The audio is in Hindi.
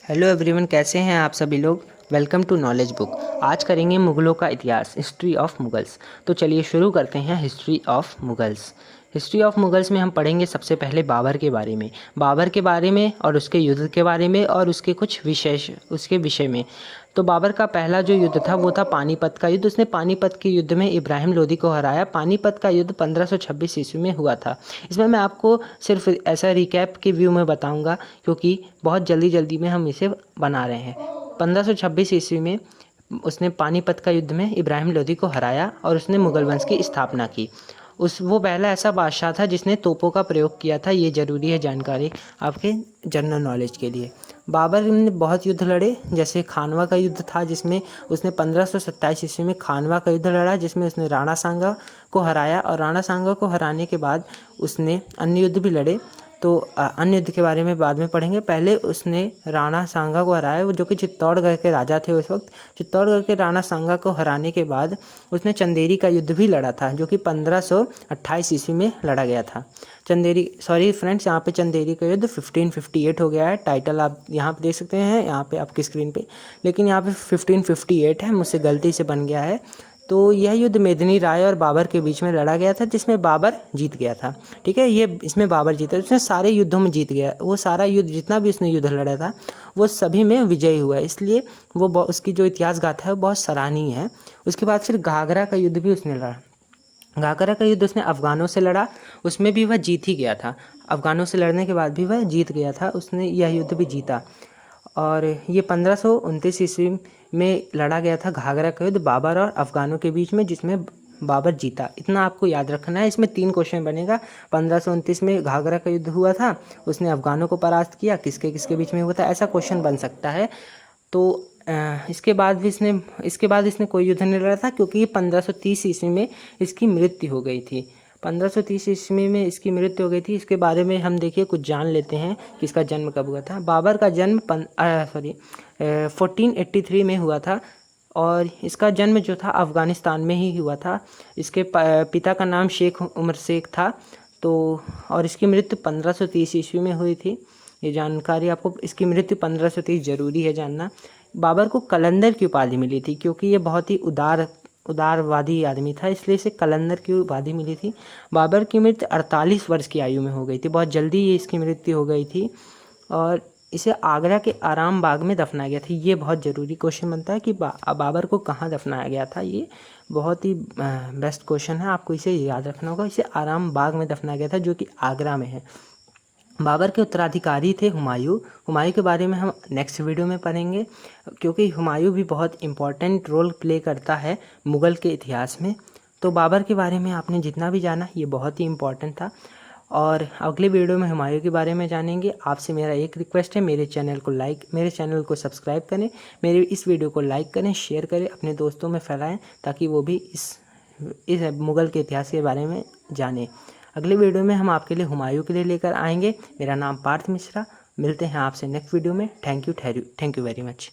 हेलो एवरीवन, कैसे हैं आप सभी लोग। Welcome to knowledge book. आज करेंगे मुग़लों का इतिहास, हिस्ट्री ऑफ मुग़ल्स। तो चलिए शुरू करते हैं history of Mughals. History of Mughals में हम पढ़ेंगे सबसे पहले बाबर के बारे में और उसके युद्ध के बारे में और उसके कुछ विशेष उसके विषय में। तो बाबर का पहला जो युद्ध था वो था पानीपत का युद्ध। उसने पानीपत के युद्ध में इब्राहिम लोदी को हराया। पानीपत का युद्ध 1526 ईस्वी में हुआ था। इसमें मैं आपको सिर्फ ऐसा रिकैप के व्यू में बताऊंगा क्योंकि बहुत जल्दी में हम इसे बना रहे हैं। 1526 ईस्वी में उसने पानीपत का युद्ध में इब्राहिम लोदी को हराया और उसने मुगल वंश की स्थापना की। वो पहला ऐसा बादशाह था जिसने तोपों का प्रयोग किया था। ये ज़रूरी है जानकारी आपके जनरल नॉलेज के लिए। बाबर ने बहुत युद्ध लड़े, जैसे खानवा का युद्ध था जिसमें उसने 1527 ईस्वी में खानवा का युद्ध लड़ा, जिसमें उसने राणा सांगा को हराया। और राणा सांगा को हराने के बाद उसने अन्य युद्ध भी लड़े। तो अन्य युद्ध के बारे में बाद में पढ़ेंगे। पहले उसने राणा सांगा को हराया, वो जो कि चित्तौड़गढ़ के राजा थे उस वक्त। चित्तौड़गढ़ के राणा सांगा को हराने के बाद उसने चंदेरी का युद्ध भी लड़ा था, जो कि 1528 ईस्वी में लड़ा गया था। सॉरी फ्रेंड्स, यहाँ पे चंदेरी का युद्ध 1558 हो गया है। टाइटल आप यहाँ पे देख सकते हैं, यहाँ पे आपकी स्क्रीन पे, लेकिन यहाँ पे 1558 है, मुझसे गलती से बन गया है। तो यह युद्ध मेदिनी राय और बाबर के बीच में लड़ा गया था, जिसमें बाबर जीत गया था। ठीक है, ये इसमें बाबर जीता, उसने सारे युद्धों में जीत गया। वो सारा युद्ध, जितना भी उसने युद्ध लड़ा था, वो सभी में विजयी हुआ, इसलिए उसकी जो इतिहास गाथा है वो बहुत सराहनीय है। उसके बाद फिर घाघरा का युद्ध भी उसने लड़ा। घाघरा का युद्ध उसने अफ़गानों से लड़ा, उसमें भी वह जीत ही गया था। अफ़गानों से लड़ने के बाद भी वह जीत गया था, उसने यह युद्ध भी जीता। और ये 1529 ईस्वी में लड़ा गया था घाघरा का युद्ध बाबर और अफ़गानों के बीच में, जिसमें बाबर जीता। इतना आपको याद रखना है। इसमें 3 क्वेश्चन बनेगा। 1529 में घाघरा का युद्ध हुआ था, उसने अफ़गानों को परास्त किया, किसके किसके बीच में हुआ था, ऐसा क्वेश्चन बन सकता है। तो इसके बाद इसने कोई युद्ध नहीं लड़ा था, क्योंकि 1530 ईस्वी में इसकी मृत्यु हो गई थी। 1530 ईस्वी में इसकी मृत्यु हो गई थी। इसके बारे में हम देखिए कुछ जान लेते हैं कि इसका जन्म कब हुआ था। बाबर का जन्म 1483 में हुआ था, और इसका जन्म जो था अफ़गानिस्तान में ही हुआ था। इसके पिता का नाम शेख उमर शेख था। तो और इसकी मृत्यु 1530 ईस्वी में हुई थी। ये जानकारी आपको, इसकी मृत्यु 1530 जरूरी है जानना। बाबर को कलंदर की उपाधि मिली थी, क्योंकि ये बहुत ही उदारवादी आदमी था, इसलिए इसे कलंदर की उपाधि मिली थी। बाबर की मृत्यु 48 वर्ष की आयु में हो गई थी, बहुत जल्दी ये इसकी मृत्यु हो गई थी। और इसे आगरा के आराम बाग में दफनाया गया था। ये बहुत ज़रूरी क्वेश्चन बनता है कि बाबर को कहाँ दफनाया गया था। ये बहुत ही बेस्ट क्वेश्चन है, आपको इसे याद रखना होगा। इसे आराम बाग में दफनाया गया था, जो कि आगरा में है। बाबर के उत्तराधिकारी थे हुमायूं। हुमायूं के बारे में हम नेक्स्ट वीडियो में पढ़ेंगे, क्योंकि हुमायूं भी बहुत इम्पॉर्टेंट रोल प्ले करता है मुग़ल के इतिहास में। तो बाबर के बारे में आपने जितना भी जाना, ये बहुत ही इम्पॉर्टेंट था। और अगले वीडियो में हुमायूं के बारे में जानेंगे। आपसे मेरा एक रिक्वेस्ट है, मेरे चैनल को सब्सक्राइब करें, मेरे इस वीडियो को लाइक करें, शेयर करें, अपने दोस्तों में फैलाएं, ताकि वो भी इस मुग़ल के इतिहास के बारे में जानें। अगले वीडियो में हम आपके लिए हुमायूं के लिए लेकर आएंगे। मेरा नाम पार्थ मिश्रा। मिलते हैं आपसे नेक्स्ट वीडियो में। Thank you very much.